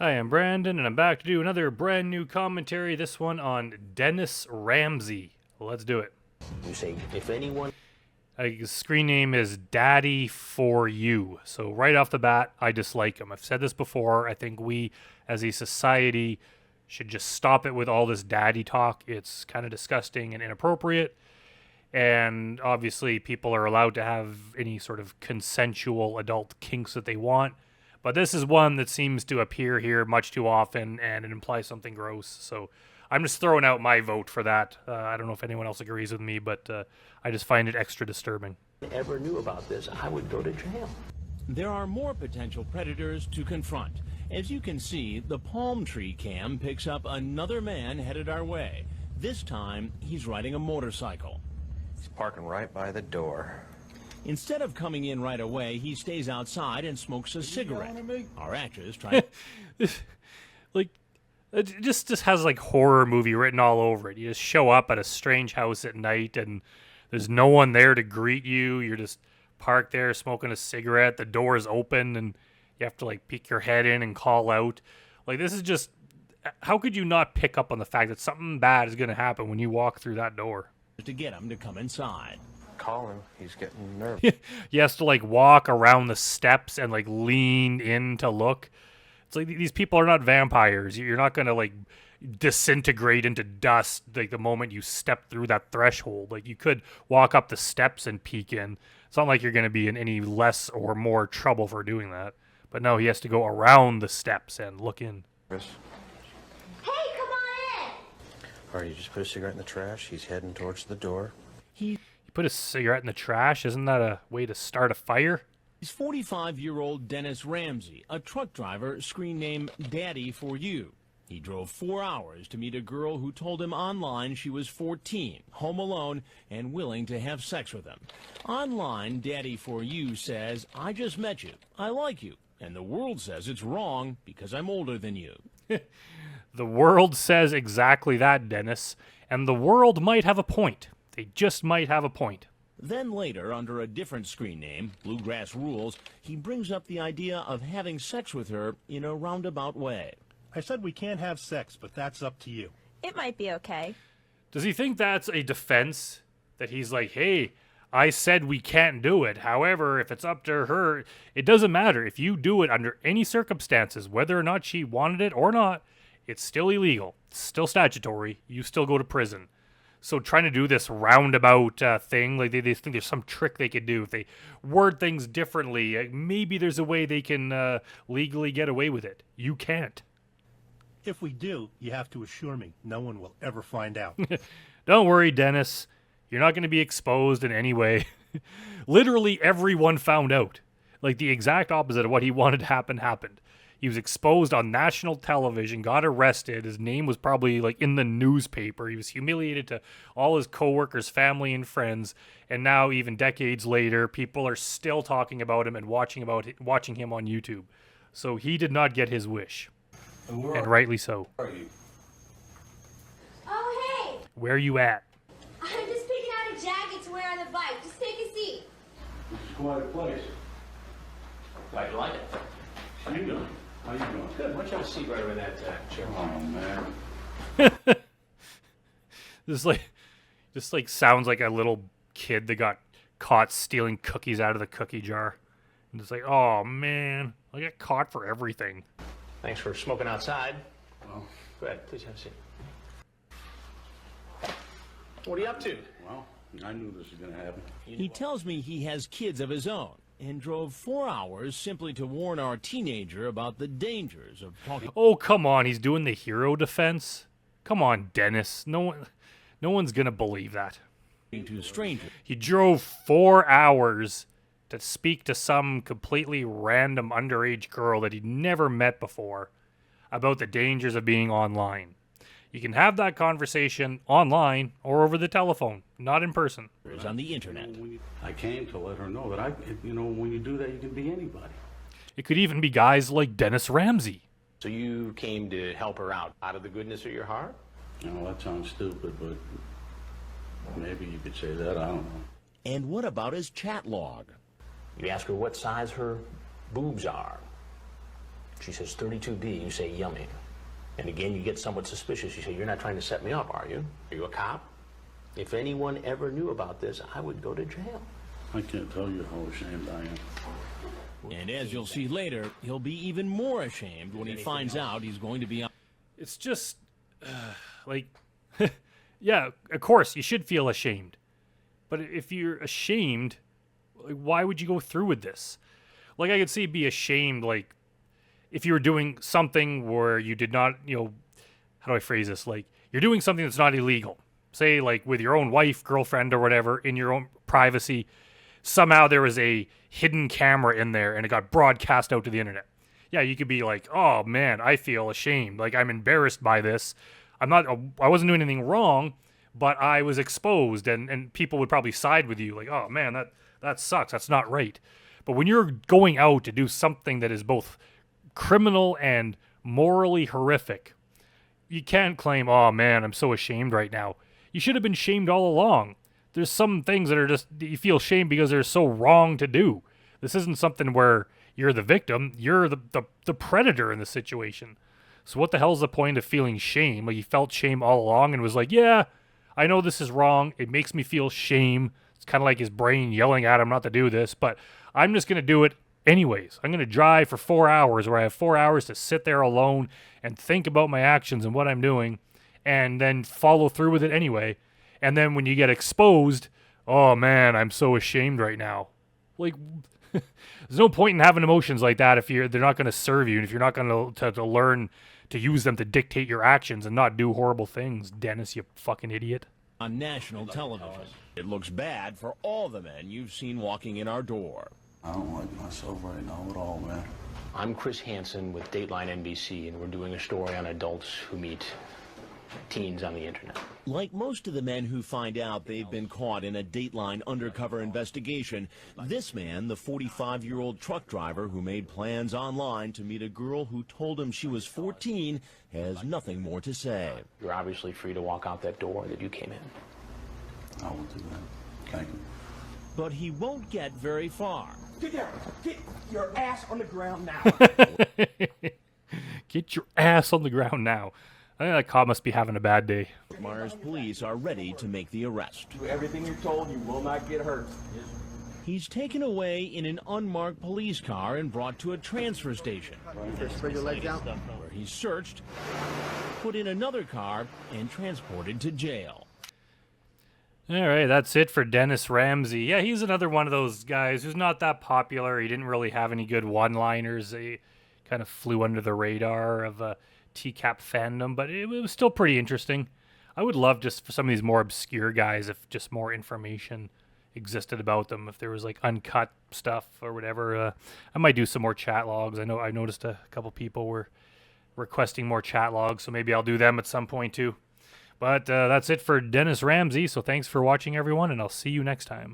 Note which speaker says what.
Speaker 1: Hi, I'm Brandon, and I'm back to do another brand new commentary, this one on Dennis Ramsey. Let's do it.
Speaker 2: You say, if anyone...
Speaker 1: His screen name is Daddy for You. So right off the bat, I dislike him. I've said this before. I think we, as a society, should just stop it with all this daddy talk. It's kind of disgusting and inappropriate. And obviously, people are allowed to have any sort of consensual adult kinks that they want. But this is one that seems to appear here much too often, and it implies something gross. So I'm just throwing out my vote for that. I don't know if anyone else agrees with me, but I just find it extra disturbing.
Speaker 2: Ever knew about this, I would go to jail.
Speaker 3: There are more potential predators to confront. As you can see, the palm tree cam picks up another man headed our way. This time, he's riding a motorcycle.
Speaker 4: He's parking right by the door.
Speaker 3: Instead of coming in right away, he stays outside and smokes a cigarette. Our actress tries...
Speaker 1: Like, it just has like horror movie written all over it. You just show up at a strange house at night and there's no one there to greet you. You're just parked there smoking a cigarette. The door is open and you have to like peek your head in and call out. Like, this is just, how could you not pick up on the fact that something bad is going to happen when you walk through that door?
Speaker 3: to get him to come inside.
Speaker 4: Call him. He's getting nervous.
Speaker 1: He has to like walk around the steps and like lean in to look. It's like these people are not vampires. You're not going to like disintegrate into dust like the moment you step through that threshold. Like, you could walk up the steps and peek in. It's not like you're going to be in any less or more trouble for doing that. But no, he has to go around the steps and look in.
Speaker 4: Chris?
Speaker 5: Hey, come on in!
Speaker 4: All right, you just put a cigarette in the trash. He's heading towards the door.
Speaker 1: You put a cigarette in the trash? Isn't that a way to start a fire?
Speaker 3: He's 45-year-old Dennis Ramsey, a truck driver, screen name Daddy for You. He drove 4 hours to meet a girl who told him online she was 14, home alone, and willing to have sex with him. Online, Daddy for You says, "I just met you. I like you. And the world says it's wrong because I'm older than you."
Speaker 1: The world says exactly that, Dennis. And the world might have a point. They just might have a point.
Speaker 3: Then later, under a different screen name, Bluegrass Rules, he brings up the idea of having sex with her in a roundabout way.
Speaker 6: I said we can't have sex, but that's up to you.
Speaker 7: It might be okay.
Speaker 1: Does he think that's a defense? That he's like, hey, I said we can't do it. However, if it's up to her, it doesn't matter. If you do it under any circumstances, whether or not she wanted it or not, it's still illegal. It's still statutory. You still go to prison. So trying to do this roundabout thing, like they think there's some trick they could do. If they word things differently, maybe there's a way they can legally get away with it. You can't.
Speaker 6: If we do, you have to assure me no one will ever find out.
Speaker 1: Don't worry, Dennis. You're not going to be exposed in any way. Literally everyone found out. Like, the exact opposite of what he wanted to happen happened. He was exposed on national television, got arrested. His name was probably like in the newspaper. He was humiliated to all his coworkers, family, and friends. And now, even decades later, people are still talking about him and watching him on YouTube. So he did not get his wish. And rightly so.
Speaker 5: Oh, hey!
Speaker 1: Where are you at?
Speaker 5: I'm just picking out a jacket to wear on the bike. Just take a seat.
Speaker 8: It's quite a place.
Speaker 2: Glad you like it.
Speaker 8: How you doing? How you doing?
Speaker 2: Good. Why don't you have a seat right over that chair?
Speaker 8: Oh, man.
Speaker 1: Just like sounds like a little kid that got caught stealing cookies out of the cookie jar. And it's like, oh man, I get caught for everything.
Speaker 2: Thanks for smoking outside.
Speaker 8: Well,
Speaker 2: Go ahead. Please have a seat. What are you up to?
Speaker 8: well, I knew this was going to happen.
Speaker 3: He tells me he has kids of his own and drove 4 hours simply to warn our teenager about the dangers of talking
Speaker 1: Oh, come on, he's doing the hero defense. Come on, Dennis. No one's gonna believe that.
Speaker 3: to strangers.
Speaker 1: He drove 4 hours to speak to some completely random underage girl that he'd never met before about the dangers of being online. You can have that conversation online or over the telephone, not in person.
Speaker 3: On the internet.
Speaker 8: I came to let her know that when you do that, you can be anybody.
Speaker 1: It could even be guys like Dennis Ramsey.
Speaker 2: So you came to help her out of the goodness of your heart?
Speaker 8: You know, that sounds stupid, but maybe you could say that. I don't know.
Speaker 3: And what about his chat log?
Speaker 2: You ask her what size her boobs are. She says 32B. You say yummy. And again, you get somewhat suspicious. You say, you're not trying to set me up, are you? Are you a cop? If anyone ever knew about this, I would go to jail.
Speaker 8: I can't tell you how ashamed I am.
Speaker 3: And as you'll see later, he'll be even more ashamed when he finds out he's going to be on.
Speaker 1: It's just like, yeah, of course you should feel ashamed, but if you're ashamed, like, why would you go through with this? Like, I could see be ashamed, like, if you were doing something where you did not, how do I phrase this? Like, you're doing something that's not illegal. Say, like, with your own wife, girlfriend, or whatever, in your own privacy. Somehow there was a hidden camera in there and it got broadcast out to the internet. Yeah, you could be like, oh man, I feel ashamed. Like, I'm embarrassed by this. I wasn't doing anything wrong, but I was exposed, and people would probably side with you. Like, oh man, that sucks. That's not right. But when you're going out to do something that is both criminal and morally horrific, you can't claim, oh man, I'm so ashamed right now. You should have been shamed all along. There's some things that are just, you feel shame because they're so wrong to do. This isn't something where you're the victim. You're the predator in the situation. So what the hell's the point of feeling shame? Like, he felt shame all along and was like, yeah, I know this is wrong. It makes me feel shame. It's kind of like his brain yelling at him not to do this, but I'm just going to do it anyways. I'm going to drive for 4 hours where I have 4 hours to sit there alone and think about my actions and what I'm doing, and then follow through with it anyway. And then when you get exposed, oh man, I'm so ashamed right now. Like, there's no point in having emotions like that if they're not going to serve you, and if you're not going to learn to use them to dictate your actions and not do horrible things. Dennis, you fucking idiot.
Speaker 3: On national television. It looks bad for all the men you've seen walking in our door.
Speaker 8: I don't like myself right now at all, man.
Speaker 2: I'm Chris Hansen with Dateline NBC, and we're doing a story on adults who meet teens on the internet.
Speaker 3: Like most of the men who find out they've been caught in a Dateline undercover investigation, this man, the 45-year-old truck driver who made plans online to meet a girl who told him she was 14, has nothing more to say.
Speaker 2: You're obviously free to walk out that door that you came in.
Speaker 8: I will do that. Thank you.
Speaker 3: But he won't get very far.
Speaker 7: Get down. Get your ass on the ground now.
Speaker 1: Get your ass on the ground now. I think that cop must be having a bad day.
Speaker 3: Myers police are ready to make the arrest.
Speaker 7: Do everything you're told. You will not get hurt.
Speaker 3: He's taken away in an unmarked police car and brought to a transfer station, where he's searched, put in another car, and transported to jail.
Speaker 1: All right, that's it for Dennis Ramsey. Yeah, he's another one of those guys who's not that popular. He didn't really have any good one-liners. He kind of flew under the radar of TCAP fandom, but it was still pretty interesting. I would love just for some of these more obscure guys if just more information existed about them. If there was like uncut stuff or whatever, I might do some more chat logs. I noticed a couple people were requesting more chat logs, so maybe I'll do them at some point too. But that's it for Dennis Ramsey, so thanks for watching everyone, and I'll see you next time.